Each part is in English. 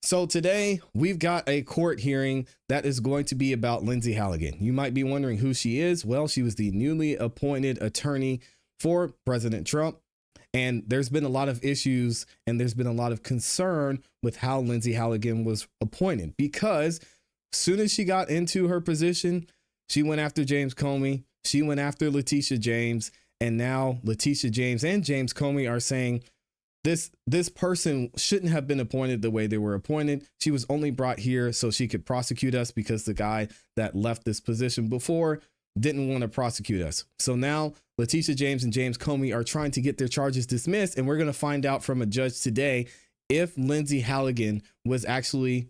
So today we've got a court hearing that is going to be about Lindsay Halligan. You might be wondering who she is. Well, she was the newly appointed attorney for President Trump. And there's been a lot of issues and there's been a lot of concern with how Lindsay Halligan was appointed, because as soon as she got into her position, she went after James Comey. She went after Letitia James. And now Letitia James and James Comey are saying this person shouldn't have been appointed the way they were appointed. She was only brought here so she could prosecute us because the guy that left this position before didn't want to prosecute us. So now Letitia James and James Comey are trying to get their charges dismissed. And we're going to find out from a judge today if Lindsay Halligan was actually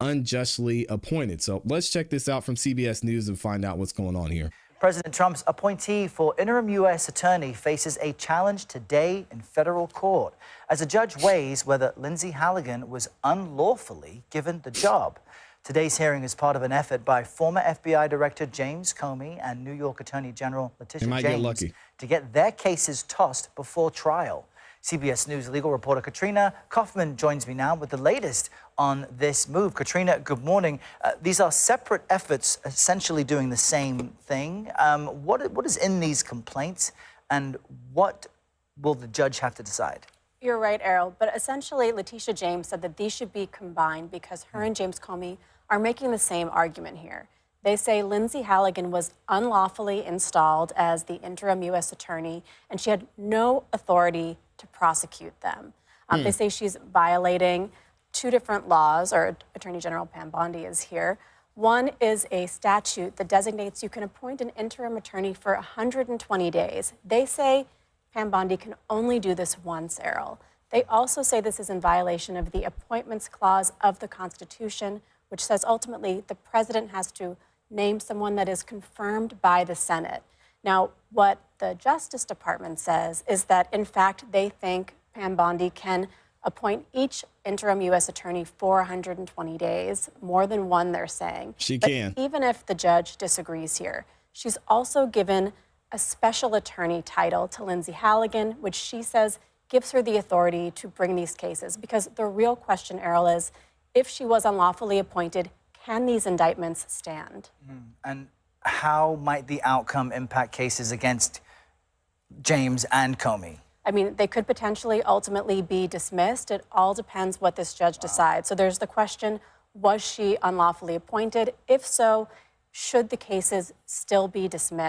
unjustly appointed. So let's check this out from CBS News and find out what's going on here. President Trump's appointee for interim U.S. attorney faces a challenge today in federal court as a judge weighs whether Lindsay Halligan was unlawfully given the job. Today's hearing is part of an effort by former FBI Director James Comey and New York Attorney General Letitia James to get their cases tossed before trial. CBS News legal reporter Katrina Kaufman joins me now with the latest on this move. Katrina, good morning. These are separate efforts essentially doing the same thing. What is in these complaints and what will the judge have to decide? You're right, Errol, but essentially Letitia James said that these should be combined because her and James Comey are making the same argument here. They say Lindsay Halligan was unlawfully installed as the interim U.S. attorney and she had no authority to prosecute them. They say she's violating two different laws, or Attorney General Pam Bondi is here. One is a statute that designates you can appoint an interim attorney for 120 days. They say Pam Bondi can only do this once, Errol. They also say this is in violation of the Appointments Clause of the Constitution, which says ultimately the president has to name someone that is confirmed by the Senate. Now, what the Justice Department says is that, in fact, they think Pam Bondi can appoint each interim U.S. attorney for 120 days, more than one, they're saying. She can. Even if the judge disagrees here, she's also given a special attorney title to Lindsay Halligan, which she says gives her the authority to bring these cases. Because the real question, Errol, is if she was unlawfully appointed, can these indictments stand? And how might the outcome impact cases against James and Comey? I mean, they could potentially ultimately be dismissed. It all depends what this judge decides. So there's the question, was she unlawfully appointed? If so, should the cases still be dismissed?